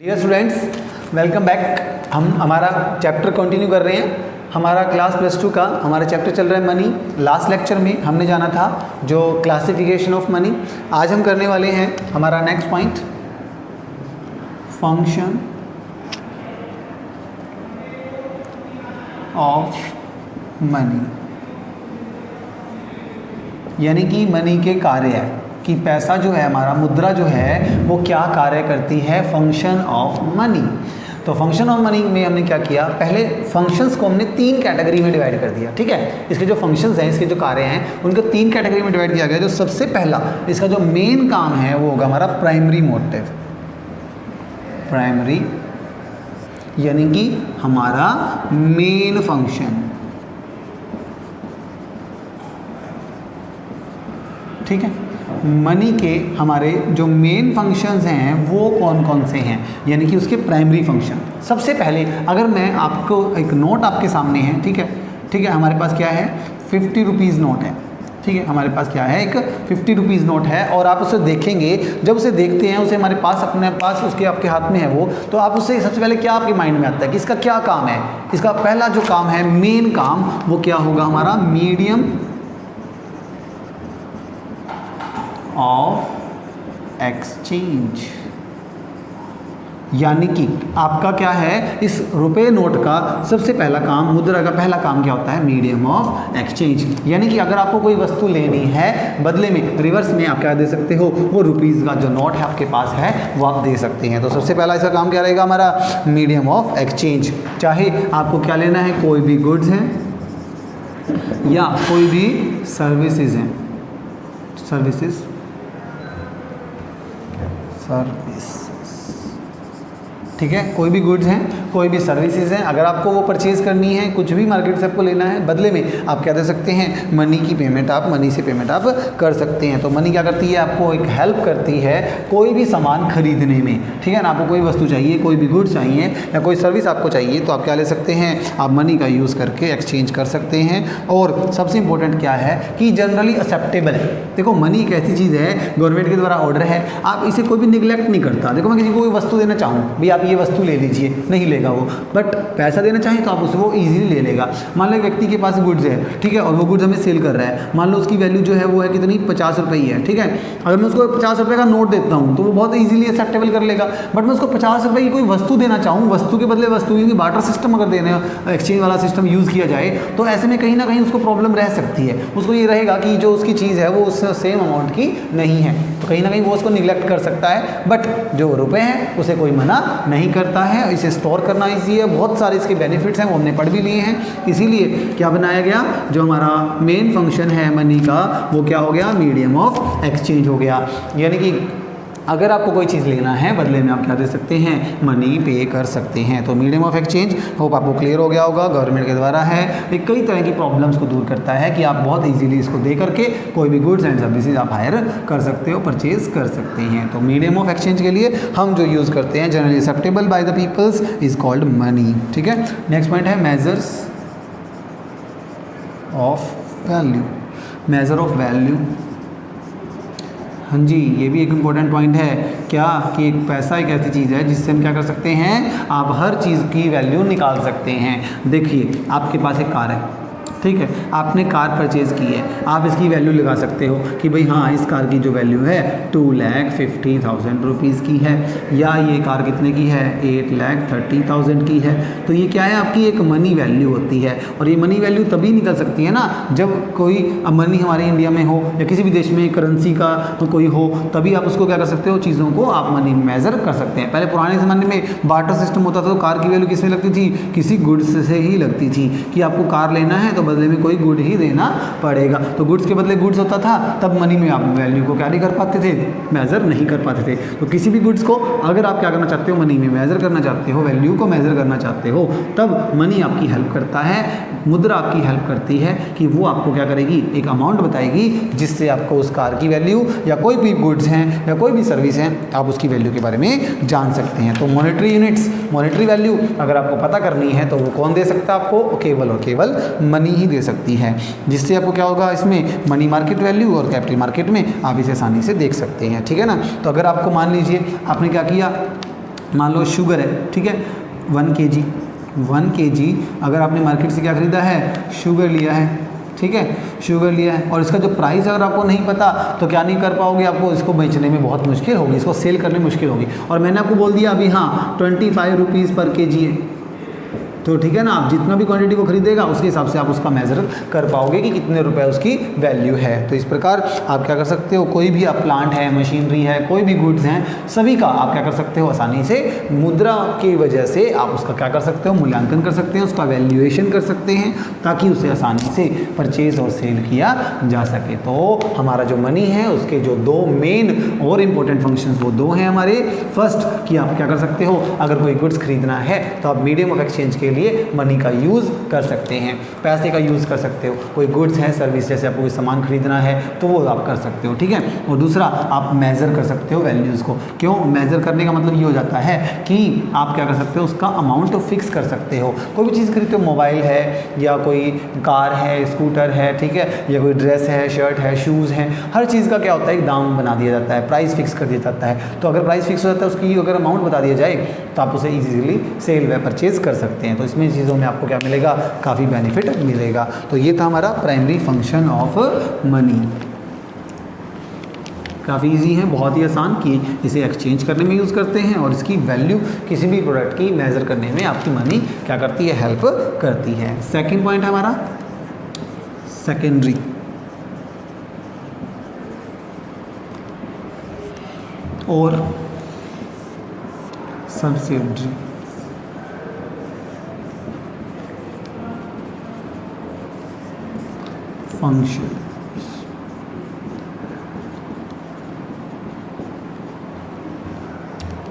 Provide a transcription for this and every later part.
Dear students, welcome back. हम हमारा chapter continue कर रहे हैं। हमारा क्लास +2 का हमारा चैप्टर चल रहा है मनी। लास्ट लेक्चर में हमने जाना था जो क्लासिफिकेशन ऑफ मनी। आज हम करने वाले हैं हमारा next point, function of money, यानी कि मनी के कार्य है कि पैसा जो है हमारा, मुद्रा जो है वो क्या कार्य करती है, फंक्शन ऑफ मनी। तो फंक्शन ऑफ मनी में हमने क्या किया, पहले फंक्शंस को हमने 3 कैटेगरी में डिवाइड कर दिया। ठीक है, इसके जो फंक्शंस हैं, इसके जो कार्य हैं, उनको 3 कैटेगरी में डिवाइड किया गया। जो सबसे पहला इसका जो मेन काम है वो होगा हमारा प्राइमरी मोटिव, प्राइमरी यानी कि हमारा मेन फंक्शन। ठीक है, मनी के हमारे जो मेन फंक्शंस हैं वो कौन कौन से हैं, यानी कि उसके प्राइमरी फंक्शन। सबसे पहले अगर मैं आपको एक नोट आपके सामने है, ठीक है, हमारे पास क्या है, 50 रुपीज़ नोट है। ठीक है, हमारे पास क्या है, एक 50 रुपीज़ नोट है और आप उसे देखेंगे, जब उसे देखते हैं, उसे हमारे पास अपने पास उसके आपके हाथ में है वो, तो आप उससे सबसे पहले क्या आपके माइंड में आता है कि इसका क्या काम है। इसका पहला जो काम है, मेन काम, वो क्या होगा हमारा, मीडियम ऑफ एक्सचेंज। यानी कि आपका क्या है, इस रुपए नोट का सबसे पहला काम, मुद्रा का पहला काम क्या होता है, मीडियम ऑफ एक्सचेंज। यानी कि अगर आपको कोई वस्तु लेनी है, बदले में रिवर्स में आप क्या दे सकते हो, वो रुपीज़ का जो नोट है आपके पास है वो आप दे सकते हैं। तो सबसे पहला इसका काम क्या रहेगा हमारा, मीडियम ऑफ एक्सचेंज। चाहे आपको क्या लेना है, कोई भी गुड्स हैं या कोई भी सर्विसेज हैं, सर्विस, ठीक है, कोई भी गुड्स हैं, कोई भी सर्विसेज हैं, अगर आपको वो परचेज़ करनी है, कुछ भी मार्केट से आपको लेना है, बदले में आप क्या दे सकते हैं, मनी की पेमेंट, आप मनी से पेमेंट आप कर सकते हैं। तो मनी क्या करती है, आपको एक हेल्प करती है कोई भी सामान खरीदने में। ठीक है ना, आपको कोई वस्तु चाहिए, कोई भी गुड्स चाहिए या कोई सर्विस आपको चाहिए, तो आप क्या ले सकते हैं, आप मनी का यूज़ करके एक्सचेंज कर सकते हैं। और सबसे इंपॉर्टेंट क्या है कि जनरली एक्सेप्टेबल है। देखो, मनी एक ऐसी चीज़ है, गवर्नमेंट के द्वारा ऑर्डर है, आप इसे कोई भी निगलेक्ट नहीं करता। देखो, मैं किसी को कोई वस्तु देना चाहूँ, भाई आप ये वस्तु ले लीजिए, नहीं लेगा वो, बट पैसा देना चाहिए तो आप उसे वो इजीली ले लेगा। मान लो एक व्यक्ति के पास गुड्स है, ठीक है, और वो गुड्स हमें सेल कर रहा है, मान लो उसकी वैल्यू जो है वो है कितनी, 50 रुपये ही है। ठीक है, अगर मैं उसको 50 रुपये का नोट देता हूँ तो वो बहुत ईजिली एक्सेप्टेबल कर लेगा। बट मैं उसको 50 रुपये की कोई वस्तु देना चाहूँ, वस्तु के बदले वस्तु, क्योंकि बार्टर सिस्टम अगर देने, एक्सचेंज वाला सिस्टम यूज़ किया जाए, तो ऐसे में कहीं ना कहीं उसको प्रॉब्लम रह सकती है। उसको ये रहेगा कि जो उसकी चीज़ है वो उस सेम अमाउंट की नहीं है, तो कहीं ना कहीं वो उसको निगलेक्ट कर सकता है। बट जो रुपये हैं उसे कोई मना नहीं करता है, इसे स्टोर करना ईजी है, बहुत सारे इसके बेनिफिट्स हैं, वो हमने पढ़ भी लिए हैं। इसीलिए क्या बनाया गया, जो हमारा मेन फंक्शन है मनी का, वो क्या हो गया, मीडियम ऑफ एक्सचेंज हो गया। यानी कि अगर आपको कोई चीज़ लेना है, बदले में आप क्या दे सकते हैं, मनी पे कर सकते हैं। तो मीडियम ऑफ एक्सचेंज, होप आपको क्लियर हो गया होगा, गवर्नमेंट के द्वारा है, ये कई तरह की प्रॉब्लम्स को दूर करता है कि आप बहुत इजीली इसको दे करके कोई भी गुड्स एंड सर्विसेज आप हायर कर सकते हो, परचेज कर सकते हैं। तो मीडियम ऑफ एक्सचेंज के लिए हम जो यूज़ करते हैं, generally acceptable by the peoples, is called money. ठीक है, नेक्स्ट पॉइंट है measures of value, measure of value. हाँ जी, ये भी एक इम्पोर्टेंट पॉइंट है क्या, कि एक पैसा एक ऐसी चीज़ है जिससे हम क्या कर सकते हैं, आप हर चीज़ की वैल्यू निकाल सकते हैं। देखिए, आपके पास एक कार है, ठीक है, आपने कार परचेज़ की है, आप इसकी वैल्यू लगा सकते हो कि भाई हाँ, इस कार की जो वैल्यू है 2,50,000 रुपीज़ की है, या ये कार कितने की है, 8,30,000 की है। तो ये क्या है, आपकी एक मनी वैल्यू होती है। और ये मनी वैल्यू तभी निकल सकती है ना, जब कोई मनी हमारे इंडिया में हो या किसी भी देश में करेंसी का तो कोई हो, तभी आप उसको क्या कर सकते हो, चीज़ों को आप मनी मेज़र कर सकते हैं। पहले पुराने ज़माने में बार्टर सिस्टम होता था, तो कार की वैल्यू किस में लगती थी, किसी गुड्स से ही लगती थी, कि आपको कार लेना है तो बदले में कोई गुड ही देना पड़ेगा। तो गुड्स के बदले गुड्स होता था, तब मनी में आप वैल्यू को क्या नहीं कर पाते थे, मेज़र नहीं कर पाते थे। तो किसी भी गुड्स को अगर आप क्या करना चाहते हो, मनी में मेज़र करना चाहते हो, वैल्यू को मेज़र करना चाहते हो, तब मनी आपकी हेल्प करता है, मुद्रा आपकी हेल्प करती है कि वो आपको क्या करेगी, एक अमाउंट बताएगी जिससे आपको उस कार की वैल्यू या कोई भी गुड्स हैं या कोई भी सर्विस हैं, आप उसकी वैल्यू के बारे में जान सकते हैं। तो मॉनेटरी यूनिट्स, मॉनेटरी वैल्यू अगर आपको पता करनी है तो वो कौन दे सकता है आपको, केवल और केवल मनी ही दे सकती है, जिससे आपको क्या होगा, इसमें मनी मार्केट वैल्यू और कैपिटल मार्केट में आप इसे आसानी से देख सकते हैं। ठीक है ना, तो अगर आपको मान लीजिए आपने क्या किया, मान लो शुगर है, ठीक है, 1 kg, 1 kg अगर आपने मार्केट से क्या खरीदा है, शुगर लिया है, ठीक है, शुगर लिया है, और इसका जो प्राइस अगर आपको नहीं पता तो क्या नहीं कर पाओगे, आपको इसको बेचने में बहुत मुश्किल होगी, इसको सेल करने में मुश्किल होगी। और मैंने आपको बोल दिया अभी हाँ 25 रुपीज़ पर kg है, तो ठीक है ना, आप जितना भी क्वांटिटी को खरीदेगा उसके हिसाब से आप उसका मेज़र कर पाओगे कि कितने रुपए उसकी वैल्यू है। तो इस प्रकार आप क्या कर सकते हो, कोई भी आप प्लांट है, मशीनरी है, कोई भी गुड्स हैं, सभी का आप क्या कर सकते हो, आसानी से मुद्रा की वजह से आप उसका क्या कर सकते हो, मूल्यांकन कर सकते हैं, उसका वैल्यूएशन कर सकते हैं, ताकि उसे आसानी से परचेज और सेल किया जा सके। तो हमारा जो मनी है उसके जो 2 मेन और इम्पोर्टेंट फंक्शंस वो 2 हैं हमारे। फर्स्ट कि आप क्या कर सकते हो, अगर कोई गुड्स खरीदना है तो आप मीडियम ऑफ एक्सचेंज के लिए मनी का यूज़ कर सकते हैं, पैसे का यूज़ कर सकते हो। कोई गुड्स है, सर्विस, जैसे आपको कोई सामान खरीदना है तो वो आप कर सकते हो, ठीक है। और दूसरा आप मेज़र कर सकते हो वैल्यूज़ को। क्यों मेज़र करने का मतलब ये हो जाता है कि आप क्या कर सकते हो, उसका अमाउंट फिक्स कर सकते हो। कोई भी चीज़ खरीदते हो, मोबाइल है या कोई कार है, स्कूटर है, ठीक है, या कोई ड्रेस है, शर्ट है, शूज़ हैं, हर चीज़ का क्या होता है, एक दाम बना दिया जाता है, प्राइस फिक्स कर दिया जाता है। तो अगर प्राइस फिक्स हो जाता है, उसकी अगर अमाउंट बता दिया जाए तो आप उसे ईजीली सेल व परचेज कर सकते हैं। तो इसमें चीज़ों में आपको क्या मिलेगा, काफ़ी बेनिफिट मिलेगा। तो ये था हमारा प्राइमरी फंक्शन ऑफ मनी। काफ़ी इजी है, बहुत ही आसान कि इसे एक्सचेंज करने में यूज़ करते हैं और इसकी वैल्यू किसी भी प्रोडक्ट की मेज़र करने में आपकी मनी क्या करती है, हेल्प करती है। सेकंड पॉइंट है हमारा सेकेंडरी। और सब्सिडरी। फंक्शन।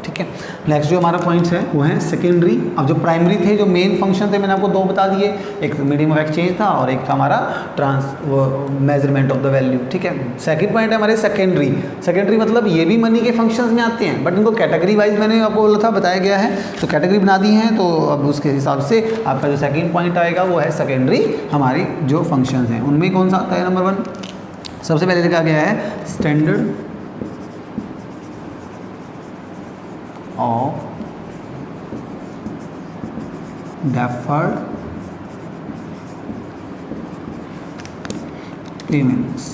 ठीक है, नेक्स्ट जो हमारा पॉइंट्स है वो है सेकेंडरी। अब जो प्राइमरी थे, जो मेन फंक्शन थे, मैंने आपको 2 बता दिए, एक मीडियम ऑफ एक्सचेंज था और एक था हमारा मेजरमेंट ऑफ द वैल्यू, ठीक है। सेकंड पॉइंट है हमारे सेकेंडरी। सेकेंडरी मतलब ये भी मनी के फंक्शंस में आते हैं, बट इनको कैटेगरी वाइज मैंने आपको बोला था, बताया गया है, तो कैटेगरी बना दी है। तो अब उसके हिसाब से आपका जो सेकेंड पॉइंट आएगा वो है सेकेंडरी। हमारी जो फंक्शंस हैं उनमें कौन सा आता है, नंबर 1 सबसे पहले लिखा गया है स्टैंडर्ड ऑफ डेफर्ड पेमेंट्स।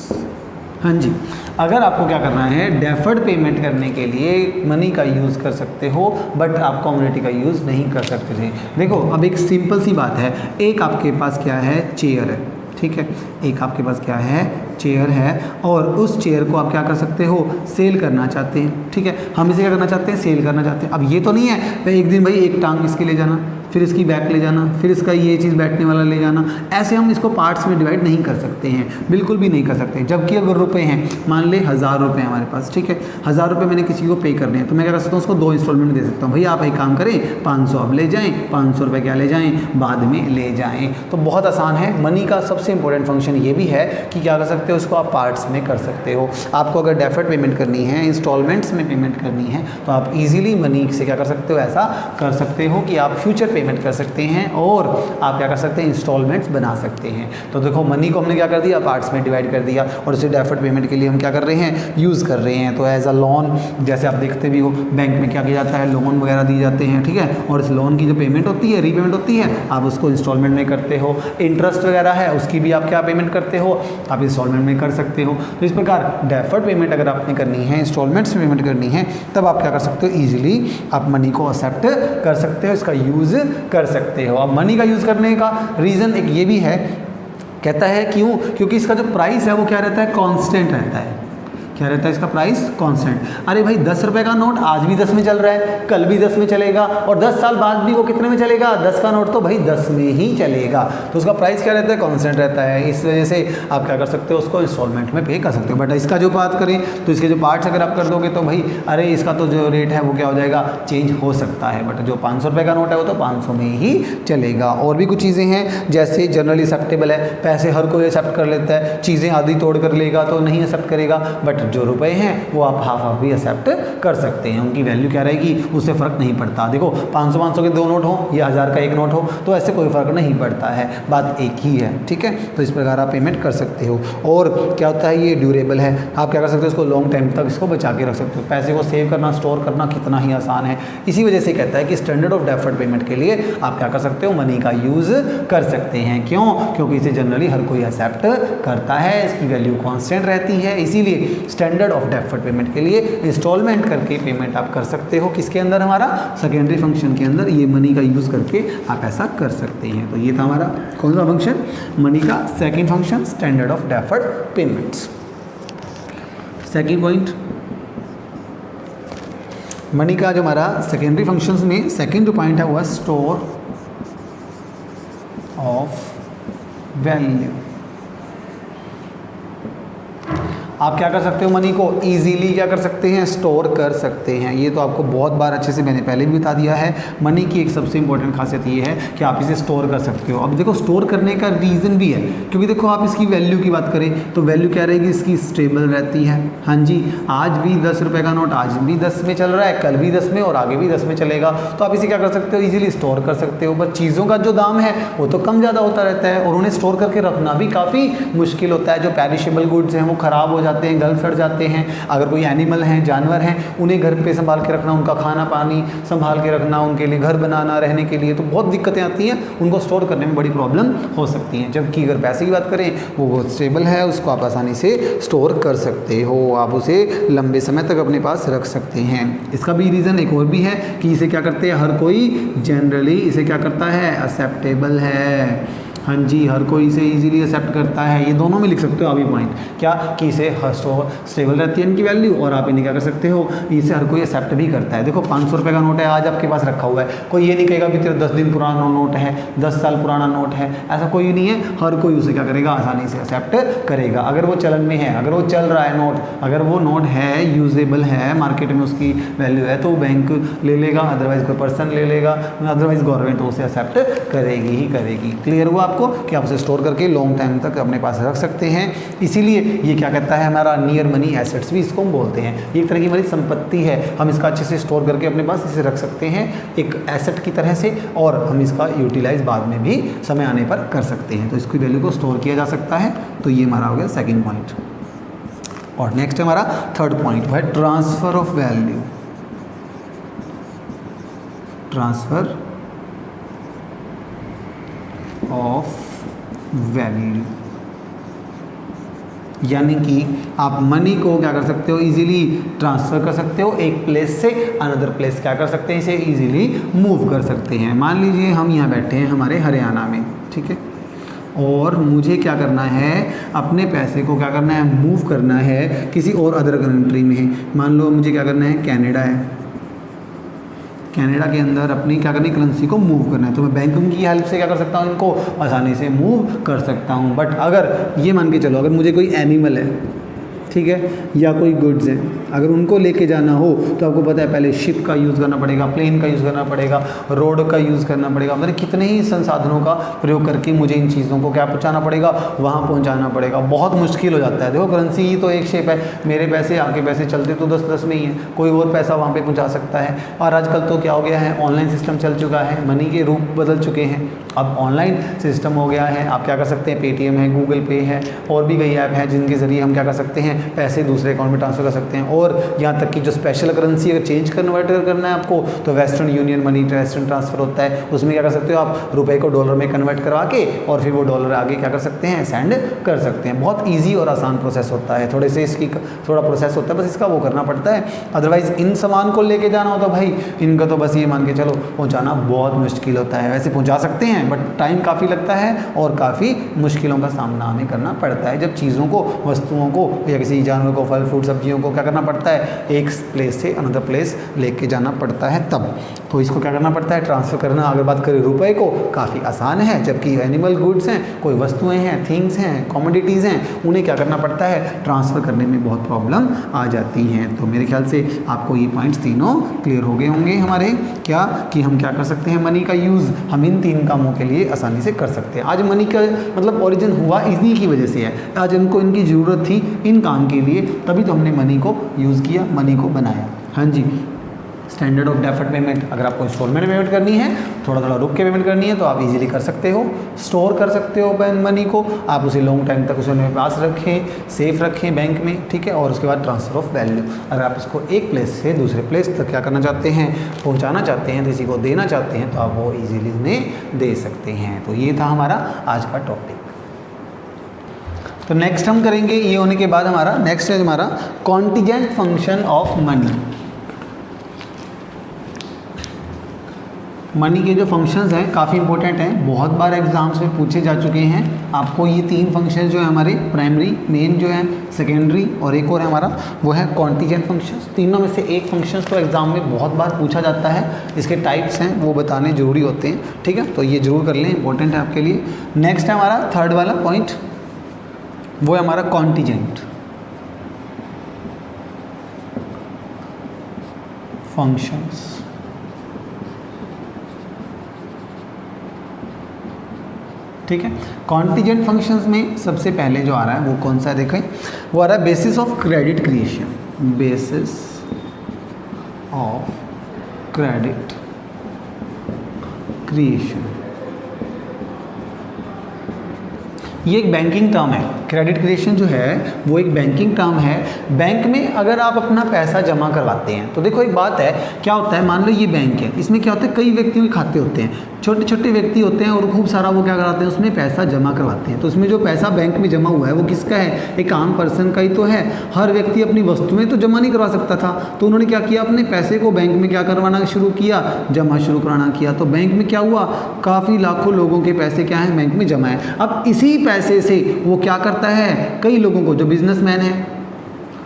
हाँ जी, अगर आपको क्या करना है, डेफर्ड पेमेंट करने के लिए मनी का यूज़ कर सकते हो, बट आप कम्युनिटी का यूज़ नहीं कर सकते थे। देखो अब एक सिंपल सी बात है, एक आपके पास क्या है, चेयर है, ठीक है, एक आपके पास क्या है, चेयर है, और उस चेयर को आप क्या कर सकते हो, सेल करना चाहते हैं, ठीक है। हम इसे क्या करना चाहते हैं, सेल करना चाहते हैं। अब ये तो नहीं है भाई एक दिन भाई एक टांग इसके ले जाना, फिर इसकी बैक ले जाना, फिर इसका ये चीज़ बैठने वाला ले जाना, ऐसे हम इसको पार्ट्स में डिवाइड नहीं कर सकते हैं, बिल्कुल भी नहीं कर सकते। जबकि अगर रुपए हैं, मान ले 1000 रुपये हमारे पास, ठीक है, 1000 रुपये मैंने किसी को पे करने हैं, तो मैं क्या कर सकता हूँ, उसको 2 इंस्टॉलमेंट दे सकता हूँ। भैया आप एक काम करें, 500 अब ले जाएँ, 500 रुपये क्या ले जाएँ, बाद में ले जाएँ। तो बहुत आसान है। मनी का सबसे इंपॉर्टेंट फंक्शन ये भी है कि क्या कर सकते हो, उसको आप पार्ट्स में कर सकते हो। आपको अगर डेफर्ड पेमेंट करनी है, इंस्टॉलमेंट्स में पेमेंट करनी है, तो आप ईजिली मनी से क्या कर सकते हो, ऐसा कर सकते हो कि आप फ्यूचर पेमेंट कर सकते हैं और आप क्या कर सकते हैं, इंस्टॉलमेंट्स बना सकते हैं। तो देखो मनी को हमने क्या कर दिया, पार्ट्स में डिवाइड कर दिया, और उसे डेफर्ड पेमेंट के लिए हम क्या कर रहे हैं, यूज़ कर रहे हैं। तो एज अ लोन, जैसे आप देखते भी हो बैंक में क्या किया जाता है, लोन वगैरह दिए जाते हैं, ठीक है, और इस लोन की जो पेमेंट होती है, रीपेमेंट होती है, आप उसको इंस्टॉलमेंट में करते हो। इंटरेस्ट वगैरह है उसकी भी आप क्या पेमेंट करते हो, आप इंस्टॉलमेंट में कर सकते हो। तो इस प्रकार डेफर्ड पेमेंट अगर आपने करनी है, इंस्टॉलमेंट्स में पेमेंट करनी है, तब आप क्या कर सकते हो, ईजिली आप मनी को एक्सेप्ट कर सकते हो, इसका यूज़ कर सकते हो। अब मनी का यूज़ करने का रीज़न एक ये भी है, कहता है क्यों, क्योंकि इसका जो प्राइस है वो क्या रहता है, कांस्टेंट रहता है। क्या रहता है इसका प्राइस, कांस्टेंट। अरे भाई 10 रुपये का नोट आज भी 10 में चल रहा है, कल भी 10 में चलेगा, और 10 साल बाद भी वो कितने में चलेगा, 10 का नोट तो भाई 10 में ही चलेगा। तो उसका प्राइस क्या रहता है, कांस्टेंट रहता है। इस वजह से आप क्या कर सकते हो, उसको इंस्टॉलमेंट में पे कर सकते हो। बट इसका जो बात करें तो इसके जो पार्ट्स अगर आप कर दोगे तो भाई अरे इसका तो जो रेट है वो क्या हो जाएगा, चेंज हो सकता है। बट जो 500 रुपये का नोट है वो तो 500 में ही चलेगा। और भी कुछ चीज़ें हैं, जैसे जनरली एक्सेप्टेबल है, पैसे हर कोई एक्सेप्ट कर लेता है, चीज़ें आधी तोड़ कर लेगा तो नहीं एक्सेप्ट करेगा, बट जो रुपए हैं वो आप हाफ भी एक्सेप्ट कर सकते हैं, उनकी वैल्यू क्या रहेगी उससे फ़र्क नहीं पड़ता। देखो 500 के 2 नोट हो या 1000 का 1 नोट हो तो ऐसे कोई फ़र्क नहीं पड़ता है, बात एक ही है, ठीक है। तो इस प्रकार आप पेमेंट कर सकते हो। और क्या होता है, ये ड्यूरेबल है, आप क्या कर सकते हो इसको लॉन्ग टाइम तक इसको बचा के रख सकते हो। पैसे को सेव करना, स्टोर करना कितना ही आसान है। इसी वजह से कहता है कि स्टैंडर्ड ऑफ डेफर्ड पेमेंट के लिए आप क्या कर सकते हो, मनी का यूज़ कर सकते हैं। क्यों? क्योंकि इसे जनरली हर कोई एक्सेप्ट करता है, इसकी वैल्यू कांस्टेंट रहती है, इसीलिए स्टैंडर्ड ऑफ डेफर्ड पेमेंट के लिए इंस्टॉलमेंट करके पेमेंट आप कर सकते हो। किसके अंदर, हमारा सेकेंडरी फंक्शन के अंदर ये मनी का यूज़ करके आप ऐसा कर सकते हैं। तो ये था हमारा कौन सा फंक्शन, मनी का second function, standard of deferred payments. Second point, money का जो हमारा सेकेंडरी फंक्शंस में सेकेंड जो पॉइंट है वो है स्टोर ऑफ वैल्यू। आप क्या कर सकते हो, मनी को इजीली क्या कर सकते हैं, स्टोर कर सकते हैं। ये तो आपको बहुत बार अच्छे से मैंने पहले भी बता दिया है। मनी की एक सबसे इंपॉर्टेंट खासियत ये है कि आप इसे स्टोर कर सकते हो। अब देखो स्टोर करने का रीज़न भी है, क्योंकि देखो आप इसकी वैल्यू की बात करें तो वैल्यू क्या रहेगी, इसकी स्टेबल रहती है। हाँ जी, आज भी 10 रुपये का नोट आज भी 10 में चल रहा है, कल भी 10 में और आगे भी 10 में चलेगा, तो आप इसे क्या कर सकते हो, ईजिली स्टोर कर सकते हो। बस चीज़ों का जो दाम है वो तो कम ज़्यादा होता रहता है, और उन्हें स्टोर करके रखना भी काफ़ी मुश्किल होता है। जो पेरिशेबल गुड्स हैं वो ख़राब हो जाते हैं, गल सड़ जाते हैं। अगर कोई एनिमल हैं, जानवर हैं, उन्हें घर पे संभाल के रखना, उनका खाना पानी संभाल के रखना, उनके लिए घर बनाना रहने के लिए, तो बहुत दिक्कतें आती हैं, उनको स्टोर करने में बड़ी प्रॉब्लम हो सकती हैं। जबकि अगर पैसे की बात करें वो बहुत स्टेबल है, उसको आप आसानी से स्टोर कर सकते हो, आप उसे लंबे समय तक अपने पास रख सकते हैं। इसका भी रीज़न एक और भी है कि इसे क्या करते हैं, हर कोई जनरली इसे क्या करता है, एक्सेप्टेबल है। हाँ जी, हर कोई इसे इजीली एक्सेप्ट करता है। ये दोनों में लिख सकते हो आप ये पॉइंट, क्या कि इसे स्टेबल रहती है इनकी वैल्यू, और आप इन्हें क्या कर सकते हो, इसे हर कोई एक्सेप्ट भी करता है। देखो 500 रुपये का नोट है, आज आपके पास रखा हुआ है, कोई ये नहीं कहेगा कि तेरा 10 दिन पुराना नोट है, 10 साल पुराना नोट है, ऐसा कोई नहीं है। हर कोई उसे क्या करेगा, आसानी से एक्सेप्ट करेगा। अगर वो चलन में है, अगर वो चल रहा है नोट, अगर वो नोट है, यूजेबल है, मार्केट में उसकी वैल्यू है, तो बैंक ले लेगा, अदरवाइज कोई पर्सन ले लेगा, अदरवाइज गवर्नमेंट उसे एक्सेप्ट करेगी ही करेगी। क्लियर हुआ आपको कि आप उसे स्टोर करके लॉन्ग टाइम तक अपने पास रख सकते हैं। इसीलिए ये क्या कहता है, हमारा नियर मनी एसेट्स भी इसको हम बोलते हैं। ये एक तरह की हमारी संपत्ति है, हम इसका अच्छे से स्टोर करके अपने पास इसे रख सकते हैं एक एसेट की तरह से, और हम इसका यूटिलाइज बाद में भी समय आने पर कर सकते हैं। तो इसकी वैल्यू को स्टोर किया जा सकता है। तो ये हमारा हो गया सेकेंड पॉइंट। और नेक्स्ट है हमारा थर्ड पॉइंट, वो है transfer of value. Transfer of value, यानी कि आप मनी को क्या कर सकते हो, इजीली ट्रांसफ़र कर सकते हो एक प्लेस से अनदर प्लेस, क्या कर सकते हैं, इसे इजीली मूव कर सकते हैं। मान लीजिए हम यहाँ बैठे हैं हमारे हरियाणा में, ठीक है, और मुझे क्या करना है, अपने पैसे को क्या करना है, मूव करना है किसी और अदर कंट्री में। मान लो मुझे क्या करना है, कनाडा है, कनाडा के अंदर अपनी क्या करनी, करेंसी को मूव करना है, तो मैं बैंकिंग की हेल्प से क्या कर सकता हूँ, इनको आसानी से मूव कर सकता हूँ। बट अगर ये मान के चलो, अगर मुझे कोई एनिमल है, ठीक है, या कोई गुड्स हैं, अगर उनको लेके जाना हो तो आपको पता है पहले शिप का यूज़ करना पड़ेगा, प्लेन का यूज़ करना पड़ेगा, रोड का यूज़ करना पड़ेगा, मतलब कितने ही संसाधनों का प्रयोग करके मुझे इन चीज़ों को क्या पहुंचाना पड़ेगा, वहाँ पहुंचाना पड़ेगा। बहुत मुश्किल हो जाता है। देखो करेंसी ही तो एक शेप है, मेरे पैसे आपके पैसे चलते तो 10-10 में ही है, कोई और पैसा वहाँ पर पहुँचा सकता है। और आजकल तो क्या हो गया है, ऑनलाइन सिस्टम चल चुका है, मनी के रूप बदल चुके हैं, अब ऑनलाइन सिस्टम हो गया है। आप क्या कर सकते हैं, पेटीएम है, गूगल पे है, और भी कई ऐप हैं जिनके ज़रिए हम क्या कर सकते हैं, पैसे दूसरे अकाउंट में ट्रांसफ़र कर सकते हैं। और यहाँ तक कि जो स्पेशल करेंसी अगर चेंज कन्वर्ट करना है आपको, तो western union money western transfer होता है, उसमें क्या कर सकते हो आप, रुपए को डॉलर में कन्वर्ट करवा के और फिर वो डॉलर आगे क्या कर सकते हैं, सेंड कर सकते हैं। बहुत ईजी और आसान प्रोसेस होता है, थोड़े से इसकी थोड़ा प्रोसेस होता है, बस इसका वो करना पड़ता है। अदरवाइज़ इन सामान को लेके जाना हो तो भाई इनका तो बस ये मान के चलो पहुँचाना बहुत मुश्किल होता है। वैसे पहुँचा सकते हैं बट टाइम काफ़ी लगता है और काफ़ी मुश्किलों का सामना हमें करना पड़ता है, जब चीज़ों को, वस्तुओं को या किसी जानवर को, फल फ्रूट सब्जियों को क्या करना पड़ता है, एक प्लेस से अनदर प्लेस लेके जाना पड़ता है तब। तो इसको क्या करना पड़ता है, ट्रांसफ़र करना। अगर बात करें रुपए को, काफ़ी आसान है, जबकि एनिमल गुड्स हैं, कोई वस्तुएं हैं, थिंग्स हैं, कमोडिटीज़ हैं, उन्हें क्या करना पड़ता है, ट्रांसफ़र करने में बहुत प्रॉब्लम आ जाती हैं। तो मेरे ख्याल से आपको ये पॉइंट्स तीनों क्लियर हो गए होंगे हमारे, क्या कि हम क्या कर सकते हैं, मनी का यूज़ हम इन 3 कामों के लिए आसानी से कर सकते हैं। आज मनी का मतलब ओरिजिन हुआ इन्हीं की वजह से है, आज इनको इनकी ज़रूरत थी इन काम के लिए, तभी तो हमने मनी को यूज़ किया, मनी को बनाया। हाँ जी, स्टैंडर्ड ऑफ डेफर्ड पेमेंट, अगर आपको इंस्टॉलमेंट पेमेंट करनी है, थोड़ा थोड़ा रुक के पेमेंट करनी है, तो आप इजीली कर सकते हो। स्टोर कर सकते हो मनी को, आप उसे लॉन्ग टाइम तक उसे अपने पास रखें, सेफ रखें बैंक में, ठीक है। और उसके बाद ट्रांसफ़र ऑफ वैल्यू, अगर आप इसको एक प्लेस से दूसरे प्लेस तक क्या करना चाहते हैं, पहुँचाना चाहते हैं, किसी को देना चाहते हैं, तो आप वो ईजिली उन्हें दे सकते हैं। तो ये था हमारा आज का टॉपिक। तो नेक्स्ट हम करेंगे, ये होने के बाद हमारा नेक्स्ट है हमारा contingent function of money. Money के जो फंक्शंस हैं काफ़ी इंपॉर्टेंट हैं, बहुत बार एग्जाम्स में पूछे जा चुके हैं। आपको ये 3 फंक्शन जो है हमारे, प्राइमरी, मेन जो है, सेकेंडरी और एक और है हमारा, वो है कॉन्टिजेंट फंक्शंस। तीनों में से एक फंक्शंस तो एग्जाम में बहुत बार पूछा जाता है, इसके टाइप्स हैं वो बताने ज़रूरी होते हैं, ठीक है। तो ये ज़रूर कर लें, इंपॉर्टेंट है आपके लिए। नेक्स्ट है हमारा थर्ड वाला पॉइंट, वो है हमारा कॉन्टिजेंट फंक्शंस। ठीक है, कॉन्टिजेंट फंक्शंस में सबसे पहले जो आ रहा है वो कौन सा है, देखें, वो आ रहा है basis of credit creation. Basis of credit creation, ये एक बैंकिंग टर्म है। क्रेडिट क्रिएशन जो है वो एक बैंकिंग टर्म है। बैंक में अगर आप अपना पैसा जमा करवाते हैं, तो देखो एक बात है, क्या होता है, मान लो ये बैंक है, इसमें क्या होता है, कई व्यक्तियों के खाते होते हैं, छोटे छोटे व्यक्ति होते हैं और खूब सारा वो क्या कराते हैं, उसमें पैसा जमा करवाते हैं। तो उसमें जो पैसा बैंक में जमा हुआ है वो किसका है, एक आम पर्सन का ही तो है। हर व्यक्ति अपनी वस्तुएं तो जमा नहीं करवा सकता था, तो उन्होंने क्या किया, अपने पैसे को बैंक में क्या करवाना शुरू किया, जमा शुरू कराना किया। तो बैंक में क्या हुआ, काफ़ी लाखों लोगों के पैसे क्या हैं, बैंक में जमा है। अब इसी पैसे से वो क्या करता है, कई लोगों को, जो बिजनेसमैन है,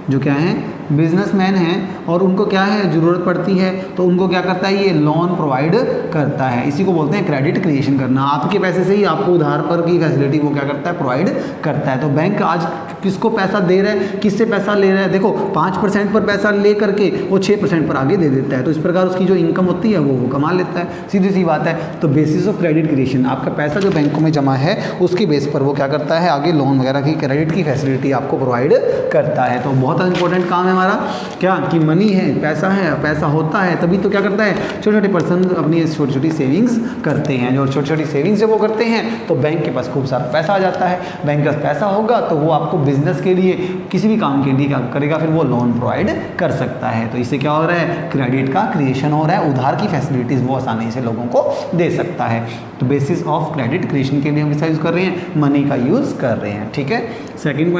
जो क्या है, बिजनेसमैन हैं, और उनको क्या है, ज़रूरत पड़ती है, तो उनको क्या करता है, ये लोन प्रोवाइड करता है। इसी को बोलते हैं क्रेडिट क्रिएशन करना। आपके पैसे से ही आपको उधार पर की फैसिलिटी वो क्या करता है, प्रोवाइड करता है। तो बैंक आज किसको पैसा दे रहा है, किससे पैसा ले रहा है, देखो 5% पर पैसा ले करके वो 6% पर आगे दे देता है। तो इस प्रकार उसकी जो इनकम होती है वो कमा लेता है, सीधी सी बात है। तो बेसिस ऑफ क्रेडिट क्रिएशन, आपका पैसा जो बैंकों में जमा है उसके बेस पर वो क्या करता है, आगे लोन वगैरह की क्रेडिट की फैसिलिटी आपको प्रोवाइड करता है। तो बहुत इंपॉर्टेंट काम है हमारा, क्या कि मनी है, पैसा होता है, तभी तो क्या करता है, छोटे छोटे पर्सन अपनी छोटी छोटी सेविंग्स करते हैं। और छोटी छोटी सेविंग्स जब वो करते हैं तो बैंक के पास खूब सारा पैसा आ जाता है। बैंक के पास पैसा होगा तो वो आपको बिजनेस के लिए, किसी भी काम के लिए क्या करेगा, फिर वो लोन प्रोवाइड कर सकता है। तो इससे क्या हो रहा है, क्रेडिट का क्रिएशन हो रहा है, उधार की फैसिलिटीज़ वो आसानी से लोगों को दे सकता है। तो बेसिस ऑफ क्रेडिट क्रिएशन के लिए हम इसका यूज़ कर रहे हैं, मनी का यूज़ कर रहे हैं, ठीक है। सेकेंड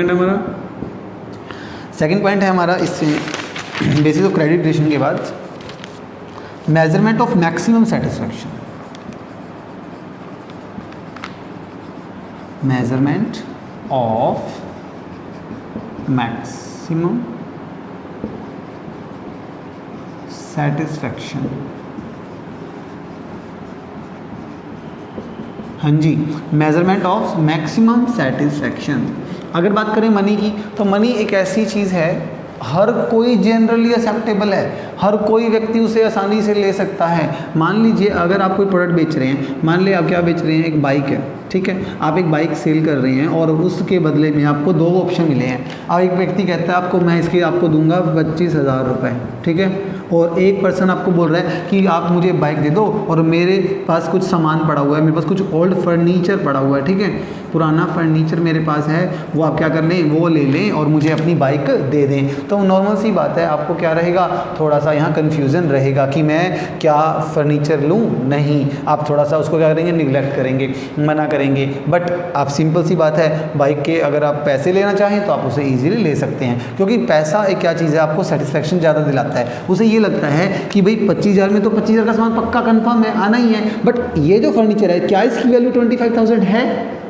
पॉइंट है हमारा इससे बेसिस ऑफ क्रेडिट क्रिएशन के बाद measurement of maximum satisfaction. Measurement of maximum satisfaction. हाँ जी, मेजरमेंट ऑफ मैक्सिमम सेटिस्फैक्शन। अगर बात करें मनी की, तो मनी एक ऐसी चीज़ है, हर कोई जनरली एक्सेप्टेबल है, हर कोई व्यक्ति उसे आसानी से ले सकता है। मान लीजिए अगर आप कोई प्रोडक्ट बेच रहे हैं, मान लीजिए आप क्या बेच रहे हैं, एक बाइक है, ठीक है, आप एक बाइक सेल कर रहे हैं और उसके बदले में आपको 2 ऑप्शन मिले हैं। अब एक व्यक्ति कहता है आपको, मैं इसके आपको दूंगा 25,000 रुपये, ठीक है, और एक पर्सन आपको बोल रहा है कि आप मुझे बाइक दे दो और मेरे पास कुछ सामान पड़ा हुआ है, मेरे पास कुछ ओल्ड फर्नीचर पड़ा हुआ है, ठीक है, पुराना फर्नीचर मेरे पास है, वो आप क्या कर लें, वो ले लें और मुझे अपनी बाइक दे दें। तो नॉर्मल सी बात है, आपको क्या रहेगा, थोड़ा सा यहाँ कन्फ्यूज़न रहेगा कि मैं क्या फर्नीचर लूँ, नहीं, आप थोड़ा सा उसको क्या करेंगे, निगलेक्ट करेंगे, मना करेंगे। बट आप सिंपल सी बात है, बाइक के अगर आप पैसे लेना चाहें तो आप उसे ईजिली ले सकते हैं, क्योंकि पैसा एक क्या चीज़ है, आपको सेटिस्फेक्शन ज़्यादा दिलाता है। उसे ये ये लगता है कि भाई 25,000 में तो 25,000 का सामान पक्का कंफर्म है, आना ही है, बट ये जो फर्नीचर है क्या इसकी वैल्यू 25,000 है?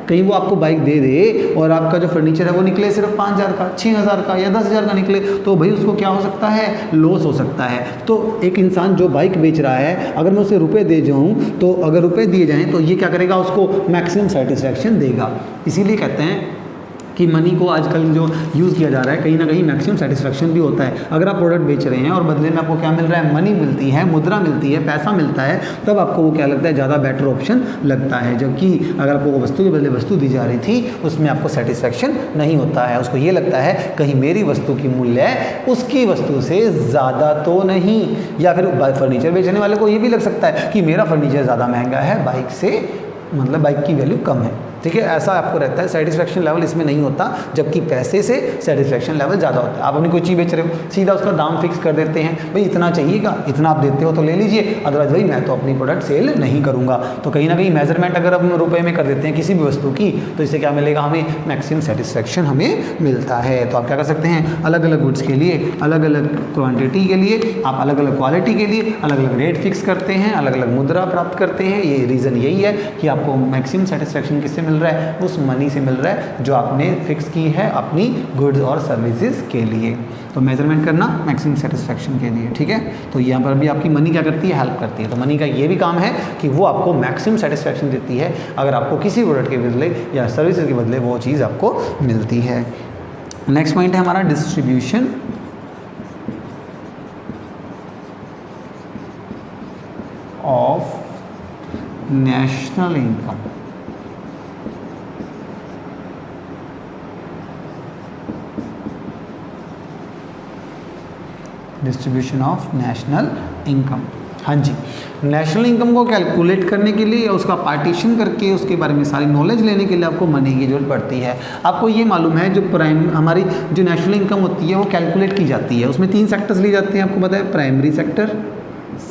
कहीं वो आपको बाइक दे दे और आपका जो फर्नीचर है वो निकले सिर्फ 5,000 का, 6,000 का या 10,000 का निकले, तो भाई उसको क्या हो सकता है, लॉस हो सकता है। तो एक इंसान जो बाइक बेच रहा है, अगर मैं उसे रुपए दे जाऊँ, तो अगर रुपए दिए जाएँ तो ये क्या करेगा, उसको मैक्सिमम सेटिस्फैक्शन देगा। इसीलिए कहते हैं कि मनी को आजकल जो यूज़ किया जा रहा है, कहीं ना कहीं मैक्सिमम सेटिस्फैक्शन भी होता है। अगर आप प्रोडक्ट बेच रहे हैं और बदले में आपको क्या मिल रहा है, मनी मिलती है, मुद्रा मिलती है, पैसा मिलता है, तब आपको वो क्या लगता है, ज़्यादा बेटर ऑप्शन लगता है। जबकि अगर आपको वो वस्तु के बदले वस्तु दी जा रही थी, उसमें आपको सेटिस्फैक्शन नहीं होता है। उसको ये लगता है कहीं मेरी वस्तु की मूल्य उसकी वस्तु से ज़्यादा तो नहीं, या फिर फर्नीचर बेचने वाले को ये भी लग सकता है कि मेरा फर्नीचर ज़्यादा महंगा है, बाइक से मतलब बाइक की वैल्यू कम है। ठीक है, ऐसा आपको रहता है, सेटिस्फैक्शन लेवल इसमें नहीं होता, जबकि पैसे से सेटिस्फैक्शन लेवल ज़्यादा होता है। आप अपनी कोई चीज़ बेच रहे हो, सीधा उसका दाम फिक्स कर देते हैं, भाई इतना चाहिएगा, इतना आप देते हो तो ले लीजिए, अदरवाइज भाई मैं तो अपनी प्रोडक्ट सेल नहीं करूँगा। तो कहीं ना कहीं मेजरमेंट अगर हम रुपए में कर देते हैं किसी भी वस्तु की, तो इससे क्या मिलेगा, हमें मैक्सिमम सेटिस्फैक्शन हमें मिलता है। तो आप क्या कर सकते हैं, अलग अलग गुड्स के लिए, अलग अलग क्वान्टिटी के लिए आप अलग अलग क्वालिटी के लिए अलग अलग रेट फिक्स करते हैं, अलग अलग मुद्रा प्राप्त करते हैं। ये रीज़न यही है कि आपको मैक्सिमम सेटिस्फैक्शन किससे मिल रहा है, उस मनी से मिल रहा है जो आपने फिक्स की है अपनी गुड्स और सर्विसेज के लिए। तो मेजरमेंट करना मैक्सिमम सेटिस्फैक्शन के लिए। ठीक है, तो यहाँ पर भी आपकी मनी क्या करती है, हेल्प करती है। तो मनी का ये भी काम है कि वो आपको मैक्सिमम सेटिस्फैक्शन देती है अगर आपको किसी प्रोडक्ट के बदले या सर्विसेज के बदले वो चीज़ आपको मिलती है। नेक्स्ट पॉइंट है हमारा distribution of national income. Distribution of national income. हाँ जी, नेशनल इनकम को कैलकुलेट करने के लिए, उसका पार्टीशन करके उसके बारे में सारी नॉलेज लेने के लिए आपको मनी की जरूरत पड़ती है। आपको ये मालूम है जो हमारी जो नेशनल इनकम होती है वो कैलकुलेट की जाती है, उसमें 3 सेक्टर्स लिए जाते हैं, आपको पता है, प्राइमरी सेक्टर,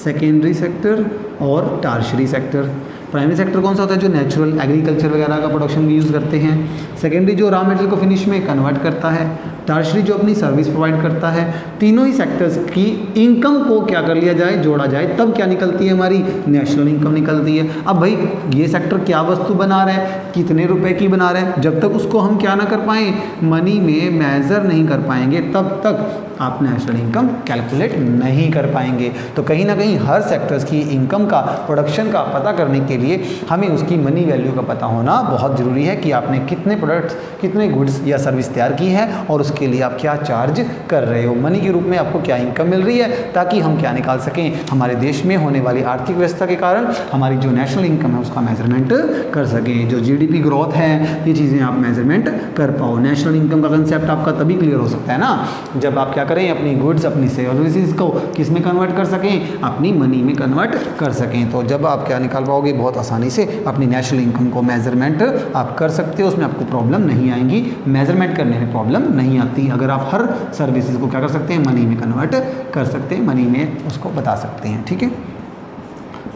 सेकेंडरी सेक्टर और टर्शियरी सेक्टर। प्राइमरी सेक्टर कौन सा होता है, जो नेचुरल एग्रीकल्चर वगैरह का प्रोडक्शन भी यूज़ करते हैं। सेकेंडरी जो रॉ मटेरियल को फिनिश में कन्वर्ट करता है। टर्शियरी जो अपनी सर्विस प्रोवाइड करता है। तीनों ही सेक्टर्स की इनकम को क्या कर लिया जाए, जोड़ा जाए, तब क्या निकलती है, हमारी नेशनल इनकम निकलती है। अब भाई ये सेक्टर क्या वस्तु बना रहा है, कितने रुपए की बना रहा है, जब तक उसको हम क्या ना कर पाएँ, मनी में मेज़र नहीं कर पाएंगे, तब तक आप नेशनल इनकम कैलकुलेट नहीं कर पाएंगे। तो कहीं ना कहीं हर सेक्टर्स की इनकम का, प्रोडक्शन का पता करने के लिए हमें उसकी मनी वैल्यू का पता होना बहुत ज़रूरी है कि आपने कितने प्रोडक्ट्स, कितने गुड्स या सर्विस तैयार की है और उसके लिए आप क्या चार्ज कर रहे हो, मनी के रूप में आपको क्या इनकम मिल रही है, ताकि हम क्या निकाल सकें, हमारे देश में होने वाली आर्थिक व्यवस्था के कारण हमारी जो नेशनल इनकम है उसका मेजरमेंट कर सकें। जो GDP ग्रोथ है, ये चीज़ें आप मेजरमेंट कर पाओ। नेशनल इनकम का कंसेप्ट आपका तभी क्लियर हो सकता है ना, जब आप क्या करें, अपनी गुड्स, अपनी सर्विसेज को किस में कन्वर्ट कर सकें, अपनी मनी में कन्वर्ट कर सकें। तो जब आप क्या निकाल पाओगे, बहुत आसानी से अपनी नेशनल इनकम को मेजरमेंट आप कर सकते हो, उसमें आपको प्रॉब्लम नहीं आएंगी, मेजरमेंट करने में प्रॉब्लम नहीं आती। अगर आप हर सर्विसेज को क्या कर सकते हैं, मनी में कन्वर्ट कर सकते हैं, मनी में उसको बता सकते हैं। ठीक है,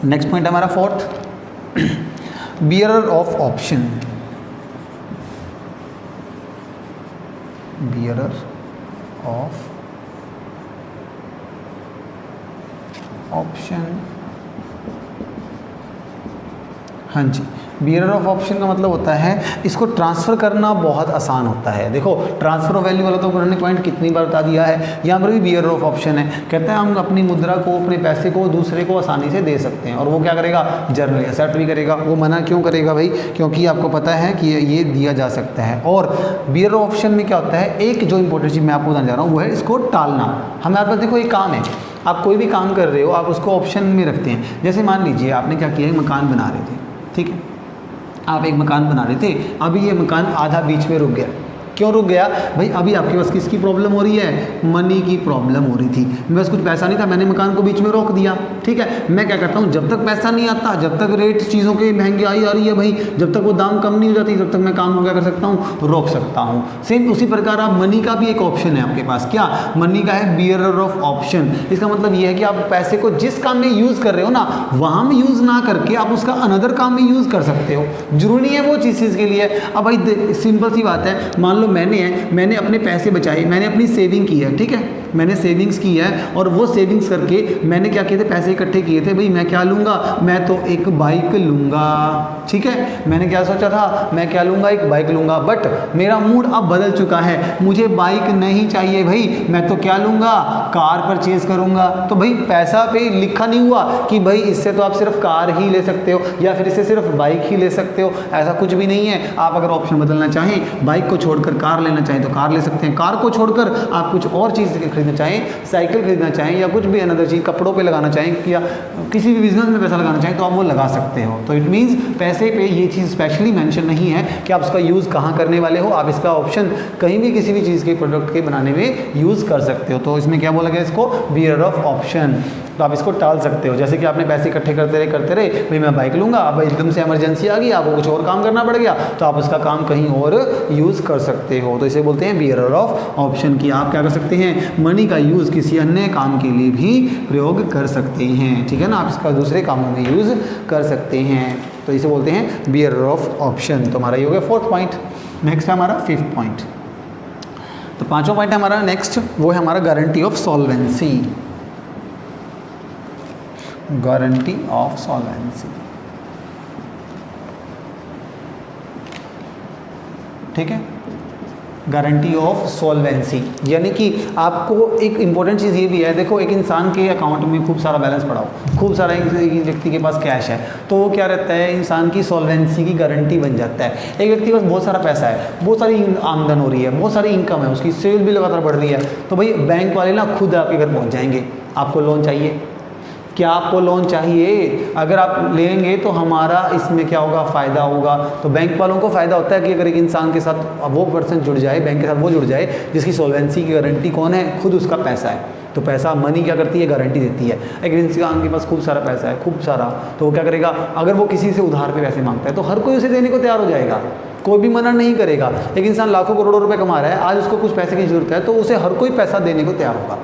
नेक्स्ट पॉइंट हमारा 4th, bearer of option. Bearer of option. हाँ जी, बियरर ऑफ ऑप्शन का मतलब होता है इसको ट्रांसफ़र करना बहुत आसान होता है। देखो, ट्रांसफ़र ऑफ वैल्यू वाला तो उन्होंने पॉइंट कितनी बार बता दिया है, यहाँ पर भी बियरर ऑफ ऑप्शन है। कहते हैं हम अपनी मुद्रा को, अपने पैसे को दूसरे को आसानी से दे सकते हैं, और वो क्या करेगा, जर्नली एक्सेप्ट भी करेगा। वो मना क्यों करेगा भाई, क्योंकि आपको पता है कि ये दिया जा सकता है। और बियरर ऑफ ऑप्शन में क्या होता है, एक जो इंपॉर्टेंट चीज़ मैं आपको बताने जा रहा हूँ वो है इसको टालना। हमारे पास देखो, एक काम है, आप कोई भी काम कर रहे हो, आप उसको ऑप्शन में रखते हैं। जैसे मान लीजिए आपने क्या किया, मकान बना रहे थे, ठीक है, आप एक मकान बना रहे थे, अभी ये मकान आधा बीच में रुक गया। क्यों रुक गया भाई, अभी आपके पास किसकी प्रॉब्लम हो रही है, मनी की प्रॉब्लम हो रही थी। मेरे पास कुछ पैसा नहीं था, मैंने मकान को बीच में रोक दिया। ठीक है, मैं क्या करता हूँ, जब तक पैसा नहीं आता, जब तक रेट चीज़ों की महंगाई आ रही है भाई, जब तक वो दाम कम नहीं हो जाती, जब तक मैं काम को क्या कर सकता हूँ, रोक सकता हूँ। सेम उसी प्रकार आप मनी का भी एक ऑप्शन है आपके पास, क्या, मनी का है बियरर ऑफ ऑप्शन। इसका मतलब ये है कि आप पैसे को जिस काम में यूज़ कर रहे हो ना, वहाँ में यूज़ ना करके आप उसका अनदर काम में यूज़ कर सकते हो। जरूरी नहीं है वो चीज़ के लिए। अब भाई सिंपल सी बात है, मान लो लो मैंने अपने पैसे बचाए, मैंने अपनी सेविंग की है, ठीक है, मैंने सेविंग्स की है और वो सेविंग्स करके मैंने क्या किए थे, पैसे इकट्ठे किए थे, भाई मैं क्या लूँगा, मैं तो एक बाइक लूँगा, ठीक है, मैंने क्या सोचा था, मैं क्या लूँगा, एक बाइक लूँगा, बट मेरा मूड अब बदल चुका है, मुझे बाइक नहीं चाहिए भाई, मैं तो क्या लूँगा, कार परचेज करूँगा। तो भाई पैसा पे लिखा नहीं हुआ कि भाई इससे तो आप सिर्फ कार ही ले सकते हो या फिर इससे सिर्फ बाइक ही ले सकते हो, ऐसा कुछ भी नहीं है। आप अगर ऑप्शन बदलना चाहें, बाइक को छोड़कर कार लेना चाहें तो कार ले सकते हैं, कार को छोड़कर आप कुछ और चीज़ खरीदना चाहें, साइकिल खरीदना चाहें या कुछ भी अनदर चीज़ कपड़ों पे लगाना चाहें या किसी भी बिजनेस में पैसा लगाना चाहें तो आप वो लगा सकते हो। तो इट मीन्स पैसे पे ये चीज़ स्पेशली मेंशन नहीं है कि आप उसका यूज़ कहाँ करने वाले हो, आप इसका ऑप्शन कहीं भी किसी भी चीज़ के प्रोडक्ट के बनाने में यूज़ कर सकते हो। तो इसमें क्या बोला गया, इसको बियर ऑफ ऑप्शन, तो आप इसको टाल सकते हो। जैसे कि आपने पैसे इकट्ठे करते रहे भाई मैं बाइक लूँगा, अब एकदम से इमरजेंसी आ गई, आपको कुछ और काम करना पड़ गया तो आप उसका काम कहीं और यूज़ कर सकते हो। तो इसे बोलते हैं बियर ऑफ ऑप्शन की आप क्या कर सकते हैं, मनी का यूज़ किसी अन्य काम के लिए भी प्रयोग कर सकते हैं, ठीक है ना, आप इसका दूसरे कामों में यूज़ कर सकते हैं। तो इसे बोलते हैं बियर ऑफ ऑप्शन। तो हमारा ये हो गया 4th पॉइंट। नेक्स्ट है हमारा 5th पॉइंट। तो 5वां पॉइंट है हमारा नेक्स्ट, वो है हमारा guarantee of solvency. Guarantee of solvency, ठीक है, गारंटी ऑफ सॉल्वेंसी यानी कि आपको एक इंपॉर्टेंट चीज़ ये भी है, देखो एक इंसान के अकाउंट में खूब सारा बैलेंस पड़ा हो, खूब सारा एक व्यक्ति के पास कैश है, तो वो क्या रहता है, इंसान की सॉल्वेंसी की गारंटी बन जाता है। एक व्यक्ति के पास बहुत सारा पैसा है, बहुत सारी आमदन हो रही है, बहुत सारी इनकम है, उसकी सेल भी लगातार बढ़ रही है, तो भाई बैंक वाले ना खुद आपके घर पहुँच जाएंगे, आपको लोन चाहिए, क्या आपको लोन चाहिए, अगर आप लेंगे तो हमारा इसमें क्या होगा, फ़ायदा होगा। तो बैंक वालों को फ़ायदा होता है कि अगर एक इंसान के साथ वो पर्सन जुड़ जाए, बैंक के साथ वो जुड़ जाए जिसकी सॉल्वेंसी की गारंटी कौन है, खुद उसका पैसा है। तो पैसा मनी क्या करती है, गारंटी देती है। एक इंसान के पास खूब सारा पैसा है, खूब सारा, तो वो क्या करेगा, अगर वो किसी से उधार पे पैसे मांगता है तो हर कोई उसे देने को तैयार हो जाएगा, कोई भी मना नहीं करेगा। एक इंसान लाखों करोड़ों रुपए कमा रहा है, आज उसको कुछ पैसे की जरूरत है तो उसे हर कोई पैसा देने को तैयार होगा।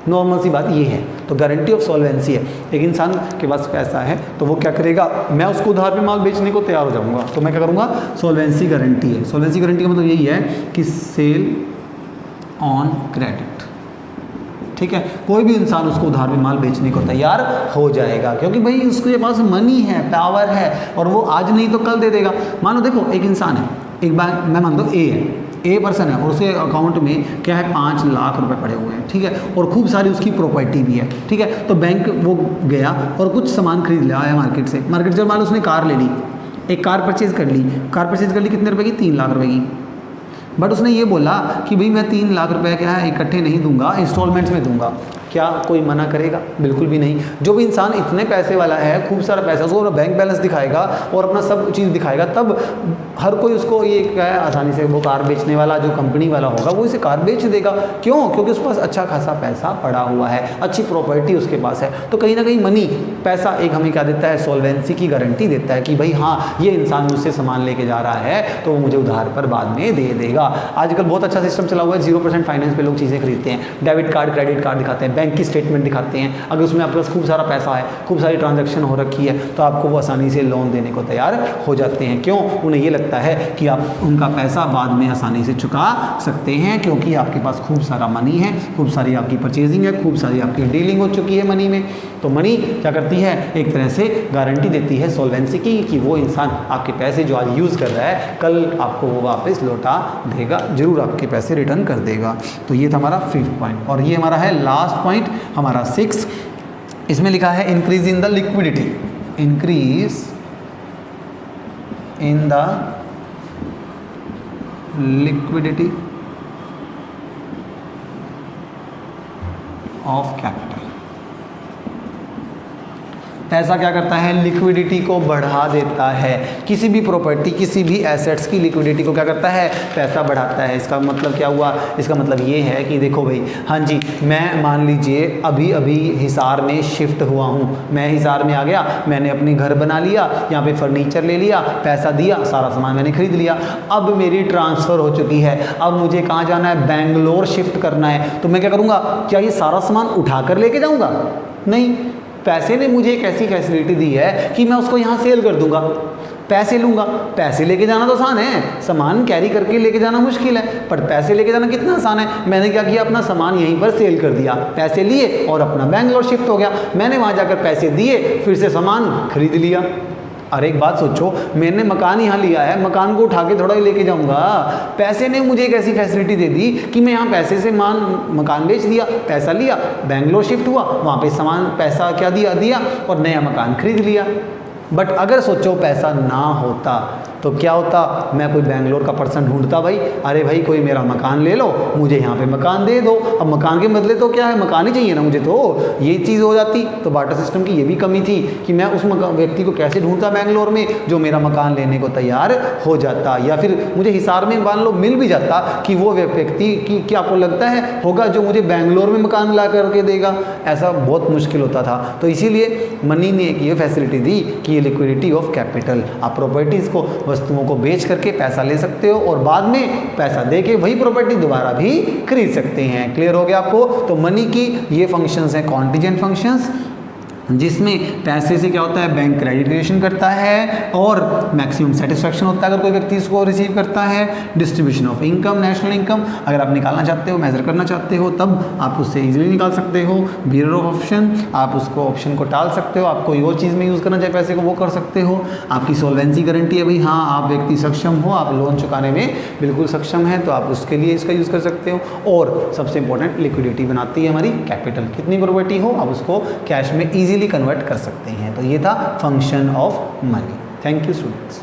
नॉर्मल सी बात ये है। तो गारंटी ऑफ सॉल्वेंसी है, एक इंसान के पास पैसा है तो वो क्या करेगा, मैं उसको उधार पे माल बेचने को तैयार हो जाऊंगा, तो मैं क्या करूंगा, सॉल्वेंसी गारंटी है। सॉल्वेंसी गारंटी का मतलब यही है कि सेल ऑन क्रेडिट, ठीक है, कोई भी इंसान उसको उधार पे माल बेचने को तैयार हो जाएगा क्योंकि भाई उसके पास मनी है, पावर है और वो आज नहीं तो कल दे देगा। मानो देखो एक इंसान है, एक बार मैं मान दो ए है, ए पर्सन है और उसके अकाउंट में क्या है, 5 लाख रुपए पड़े हुए हैं, ठीक है, और खूब सारी उसकी प्रॉपर्टी भी है, ठीक है। तो बैंक वो गया और कुछ सामान खरीद लिया है मार्केट से मान लो उसने कार ले ली, एक कार परचेज कर ली, कितने रुपए की, 3 लाख रुपए की। बट उसने ये बोला कि भाई मैं 3 लाख रुपए क्या है इकट्ठे नहीं दूंगा, इंस्टॉलमेंट्स में दूंगा। क्या कोई मना करेगा, बिल्कुल भी नहीं। जो भी इंसान इतने पैसे वाला है, खूब सारा पैसा, उसको अपना बैंक बैलेंस दिखाएगा और अपना सब चीज़ दिखाएगा, तब हर कोई उसको ये क्या है, आसानी से वो कार बेचने वाला जो कंपनी वाला होगा वो इसे कार बेच देगा। क्यों, क्योंकि उसके पास अच्छा खासा पैसा पड़ा हुआ है, अच्छी प्रॉपर्टी उसके पास है। तो कहीं ना कहीं मनी, पैसा एक हमें क्या देता है, सॉल्वेंसी की गारंटी देता है कि भाई हाँ ये इंसान मुझसे सामान लेके जा रहा है तो वो मुझे उधार पर बाद में दे देगा। आजकल बहुत अच्छा सिस्टम चला हुआ है, 0% फाइनेंस पे लोग चीज़ें खरीदते हैं, डेबिट कार्ड क्रेडिट कार्ड दिखाते हैं, बैंक की स्टेटमेंट दिखाते हैं। अगर उसमें आपके पास खूब सारा पैसा है, खूब सारी ट्रांजैक्शन हो रखी है तो आपको वो आसानी से लोन देने को तैयार हो जाते हैं। क्यों, उन्हें ये लगता है कि आप उनका पैसा बाद में आसानी से चुका सकते हैं क्योंकि आपके पास खूब सारा मनी है, खूब सारी आपकी परचेजिंग है, खूब सारी आपकी डीलिंग हो चुकी है मनी में। तो मनी क्या करती है, एक तरह से गारंटी देती है सॉल्वेंसी की कि वो इंसान आपके पैसे जो आज यूज़ कर रहा है कल आपको वो वापस लौटा देगा, जरूर आपके पैसे रिटर्न कर देगा। तो ये था हमारा 5th पॉइंट। और ये हमारा है लास्ट पॉइंट हमारा 6। इसमें लिखा है increase in the liquidity, increase in the liquidity of capital. पैसा क्या करता है, लिक्विडिटी को बढ़ा देता है। किसी भी प्रॉपर्टी, किसी भी एसेट्स की लिक्विडिटी को क्या करता है, पैसा बढ़ाता है। इसका मतलब क्या हुआ, इसका मतलब ये है कि देखो भाई, हाँ जी, मैं मान लीजिए अभी अभी हिसार में शिफ्ट हुआ हूँ, मैं हिसार में आ गया, मैंने अपनी घर बना लिया, यहाँ पे फर्नीचर ले लिया, पैसा दिया, सारा सामान मैंने खरीद लिया। अब मेरी ट्रांसफ़र हो चुकी है, अब मुझे कहाँ जाना है, बेंगलोर शिफ्ट करना है। तो मैं क्या करूँगा, क्या ये सारा सामान उठा कर लेके जाऊँगा? नहीं, पैसे ने मुझे एक ऐसी फैसिलिटी दी है कि मैं उसको यहाँ सेल कर दूंगा। पैसे लूँगा, पैसे लेके जाना तो आसान है, सामान कैरी करके लेके जाना मुश्किल है, पर पैसे लेके जाना कितना आसान है। मैंने क्या किया, अपना सामान यहीं पर सेल कर दिया, पैसे लिए और अपना बेंगलोर शिफ्ट हो गया। मैंने वहाँ जाकर पैसे दिए, फिर से सामान खरीद लिया। अरे एक बात सोचो, मैंने मकान यहाँ लिया है, मकान को उठा के थोड़ा ही लेके जाऊँगा। पैसे ने मुझे एक ऐसी फैसिलिटी दे दी कि मैं यहाँ पैसे से मकान बेच दिया, पैसा लिया, बेंगलोर शिफ्ट हुआ, वहाँ पे सामान पैसा क्या दिया और नया मकान खरीद लिया। बट अगर सोचो पैसा ना होता तो क्या होता, मैं कोई बेंगलोर का पर्सन ढूंढता, भाई अरे भाई कोई मेरा मकान ले लो, मुझे यहाँ पे मकान दे दो। अब मकान के बदले तो क्या है, मकान ही चाहिए ना मुझे, तो ये चीज़ हो जाती। तो बार्टर सिस्टम की ये भी कमी थी कि मैं उस व्यक्ति को कैसे ढूंढता बेंगलोर में जो मेरा मकान लेने को तैयार हो जाता, या फिर मुझे हिसार में मान लो मिल भी जाता कि वो व्यक्ति की क्या आपको लगता है होगा जो मुझे बेंगलोर में मकान ला करके देगा, ऐसा बहुत मुश्किल होता था। तो इसीलिए मनी ने एक ये फैसिलिटी दी कि ये लिक्विडिटी ऑफ कैपिटल, आप प्रॉपर्टीज़ को, वस्तुओं को बेच करके पैसा ले सकते हो और बाद में पैसा दे के वही प्रॉपर्टी दोबारा भी खरीद सकते हैं। क्लियर हो गया आपको? तो मनी की ये फंक्शंस हैं कॉन्टिजेंट फंक्शंस, जिसमें पैसे से क्या होता है, बैंक क्रेडिट क्रिएशन करता है और मैक्सिमम सेटिस्फैक्शन होता है अगर कोई व्यक्ति इसको रिसीव करता है। Distribution of income, national income, अगर आप निकालना चाहते हो, मेजर करना चाहते हो, तब आप उससे इजीली निकाल सकते हो। बियर ऑफ ऑप्शन, आप उसको ऑप्शन को टाल सकते हो, आप कोई और चीज़ में यूज़ करना चाहे पैसे को वो कर सकते हो। आपकी सॉल्वेंसी गारंटी है, भाई हाँ आप व्यक्ति सक्षम हो, आप लोन चुकाने में बिल्कुल सक्षम है, तो आप उसके लिए इसका यूज़ कर सकते हो। और सबसे इंपॉर्टेंट लिक्विडिटी बनाती है हमारी कैपिटल, कितनी प्रॉपर्टी हो आप उसको कैश में ईजी कन्वर्ट कर सकते हैं। तो ये था function of money. Thank you students.